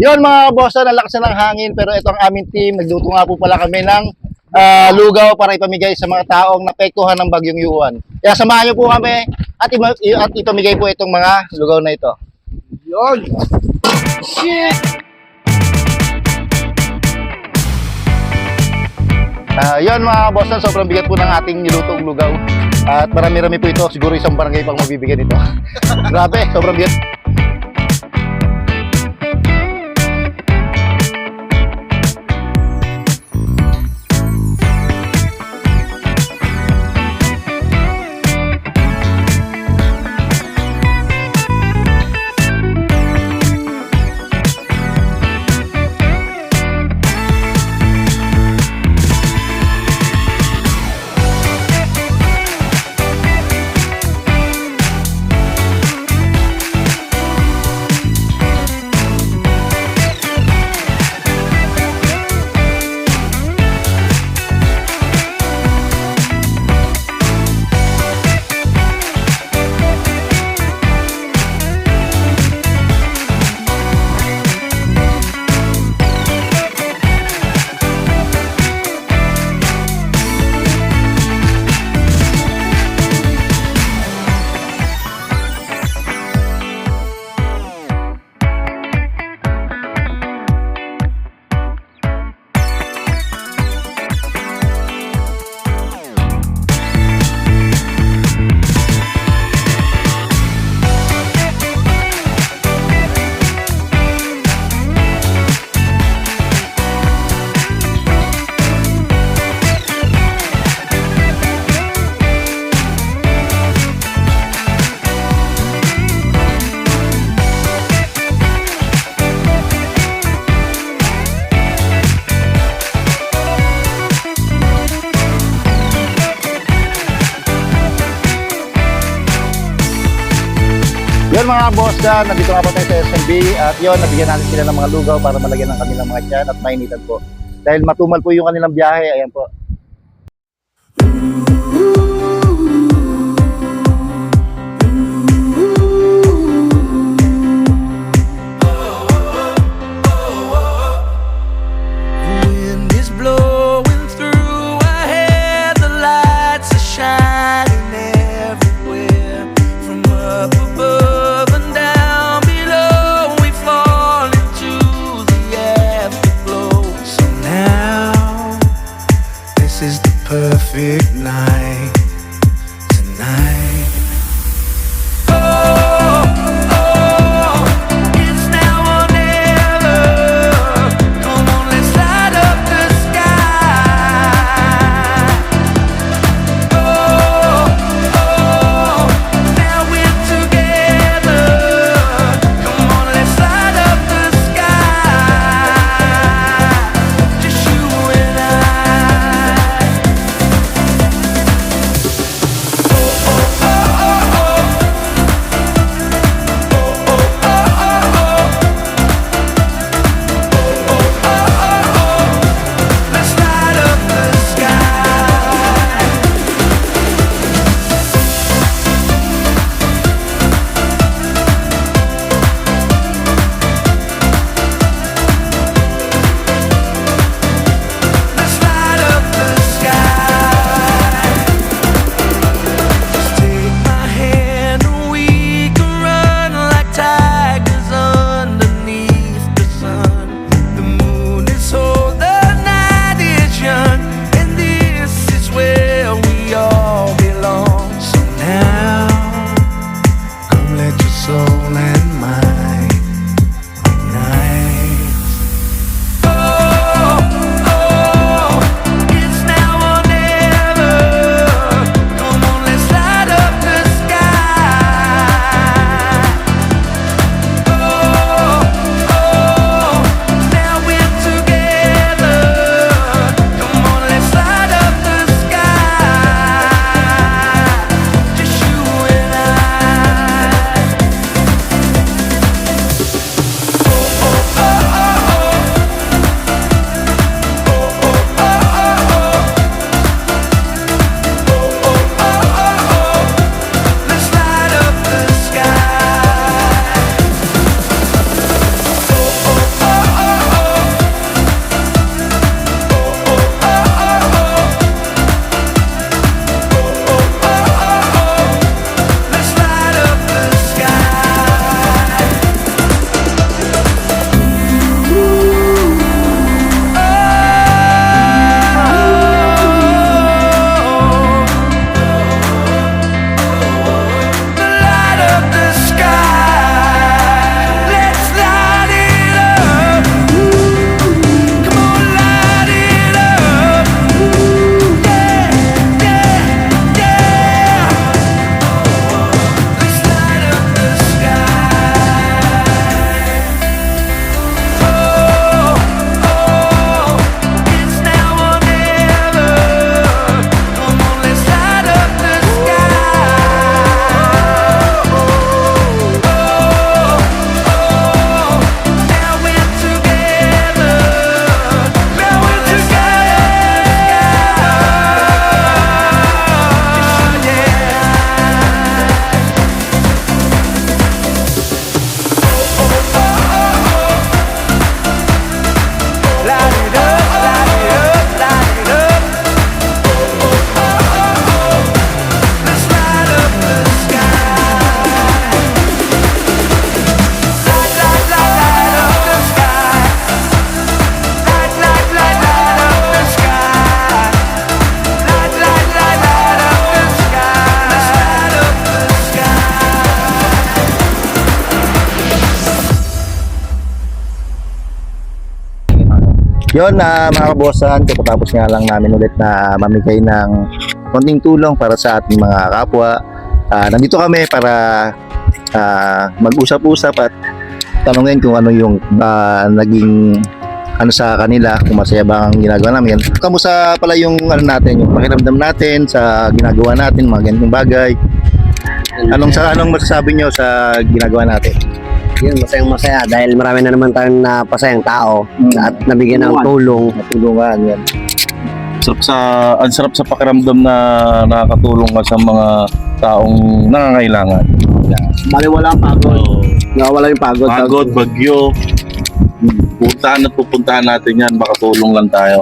Yun mga boss, ang lakas na ng hangin pero ito ang aming team. Nagluto nga po pala kami ng lugaw para ipamigay sa mga taong napektuhan ng bagyong Yuan. Kaya samahan niyo po kami at ipamigay po itong mga lugaw na ito. Yun! Shit! Yun mga boss, sobrang bigat po ng ating nilutong lugaw. At marami-rami po ito. Siguro isang barangay pang mabibigyan ito. Grabe, sobrang bigat. Yun mga boss dyan, nandito nga po tayo sa SMB at yun, nabigyan natin sila ng mga lugaw para malagyan ng kanilang mga tiyan at mainitan po. Dahil matumal po yung kanilang biyahe, ayan po. Perfect night. Yun na mga kabosan, kapatapos nga lang namin ulit na mamigay ng konting tulong para sa ating mga kapwa. Nandito kami para mag-usap-usap at tanungin kung ano yung naging ano sa kanila, kung masaya ba ang ginagawa namin. Kamusta pala yung ano natin, yung pakiramdam natin sa ginagawa natin, mga ganitong bagay. Anong masasabi nyo sa ginagawa natin? Yun, masayang-masaya dahil marami na naman tayong napasayang tao at nabigyan ng tulong. Matulungan, yan. Ang sarap sa pakiramdam na nakakatulong ka sa mga taong nangangailangan. Bali wala ang pagod. Nawawala yung pagod. Pagod, bagyo, puntahan at pupuntahan natin yan, baka tulong lang tayo.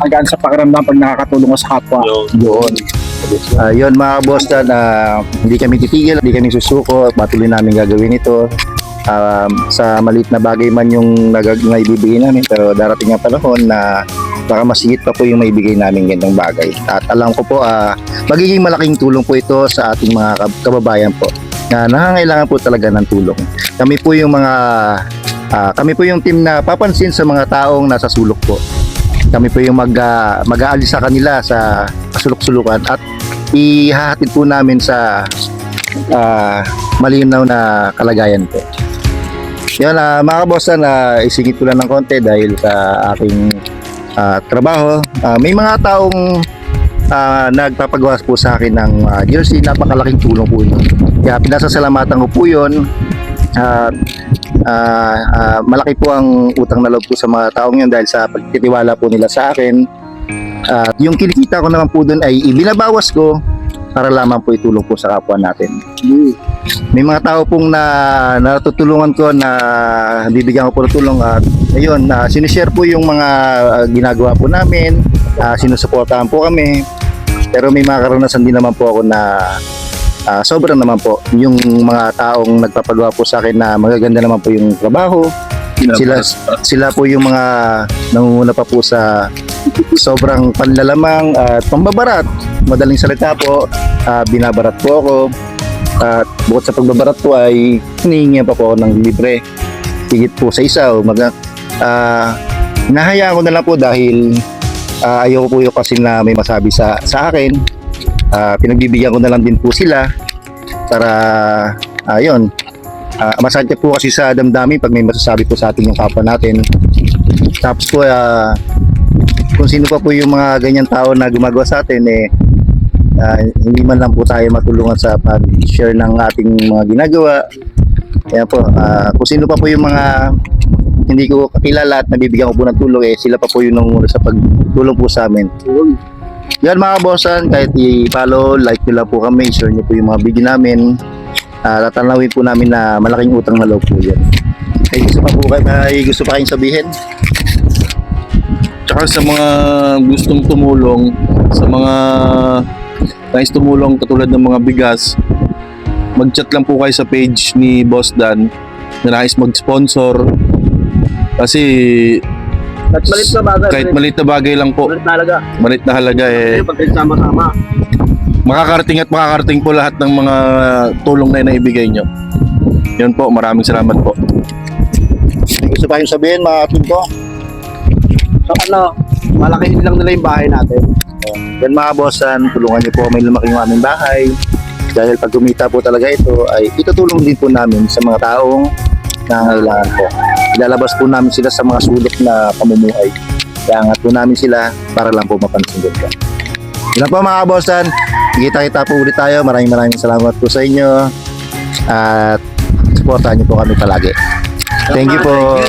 Hanggang sa pakiramdam pag nakakatulong ka sa kapwa. Yun. Yun mga boss na hindi kami titigil, hindi kami susuko, patuloy namin gagawin ito. Sa maliit na bagay man yung naibibigay namin, pero darating ang panahon na baka masigit pa po yung maibigay namin ganitong bagay. At alam ko po, magiging malaking tulong po ito sa ating mga kababayan po na nangangailangan po talaga ng tulong. Kami po yung team na papansin sa mga taong nasa sulok po. Kami po yung mag-aalis sa kanila sa sulok-sulukan at ihahatid po namin sa malinaw na kalagayan po. Yan mga kabosan, isingit ko lang ng konti dahil sa aking trabaho. May mga taong nagpapagawa po sa akin ng jersey, napakalaking tulong po yun. Kaya pinasasalamatan ko po yun. Malaki po ang utang na loob po sa mga taong yun dahil sa pagtitiwala po nila sa akin. At yung kinikita ko naman po doon ay ibinabawas ko para lamang po itulong po sa kapwa natin. May mga tao pong natutulungan ko na bibigyan ko po ng tulong at ayun, sinishare po yung mga ginagawa po namin, sinusuportahan po kami. Pero may mga karanasan din naman po ako na sobrang naman po yung mga taong nagpapagawa po sa akin na magaganda naman po yung trabaho. Sila po yung mga nangunguna pa po sa sobrang panlalamang at pambabarat. Madaling salita po, binabarat po ako. At bukod sa pagbabarat po ay hinihingi pa po ako ng libre. Higit po sa isa. Nahayaan ko na lang po dahil ayoko po yung kasi na may masabi sa akin. Pinagbibigyan ko na lang din po sila para ayun. Masakit po kasi sa damdamin pag may masasabi po sa atin yung kapwa natin. Tapos po kung sino pa po yung mga ganyan tao na gumagawa sa atin hindi man lang po tayo matulungan sa pag-share ng ating mga ginagawa. Kaya po kung sino pa po yung mga hindi ko kakilala at nabibigyan ko po ng tulong sila pa po yung nangunguna sa pagtulong po sa amin. Yan mga bossan, kahit i-follow, like nyo lang po kami, share nyo po yung mga video namin. Tatanawin po namin na malaking utang na loob po yan. May gusto pa kayong sabihin? Tsaka sa mga gustong tumulong, sa mga nais tumulong katulad ng mga bigas, mag-chat lang po kayo sa page ni Boss Dan na nais mag-sponsor. Kasi kahit maliit na bagay lang po, maliit na halaga Pagkasama-sama. makakarating po lahat ng mga tulong na naibigay nyo. Yun po, maraming salamat po. May gusto pa kayong sabihin mga team ko? So malakihin lang nila yung bahay natin. Yan mga bossan, tulungan niyo po may lumaking aming bahay. Dahil pag kumita po talaga ito, ay itutulong din po namin sa mga taong nangangailangan po. Ilalabas po namin sila sa mga sulok na pamumuhay. Kaya angat po namin sila para lang po mapansin din ka. Yan po mga bossan, kita-kita po ulit tayo. Maraming salamat po sa inyo. At supportahan niyo po kami palagi. Thank you po.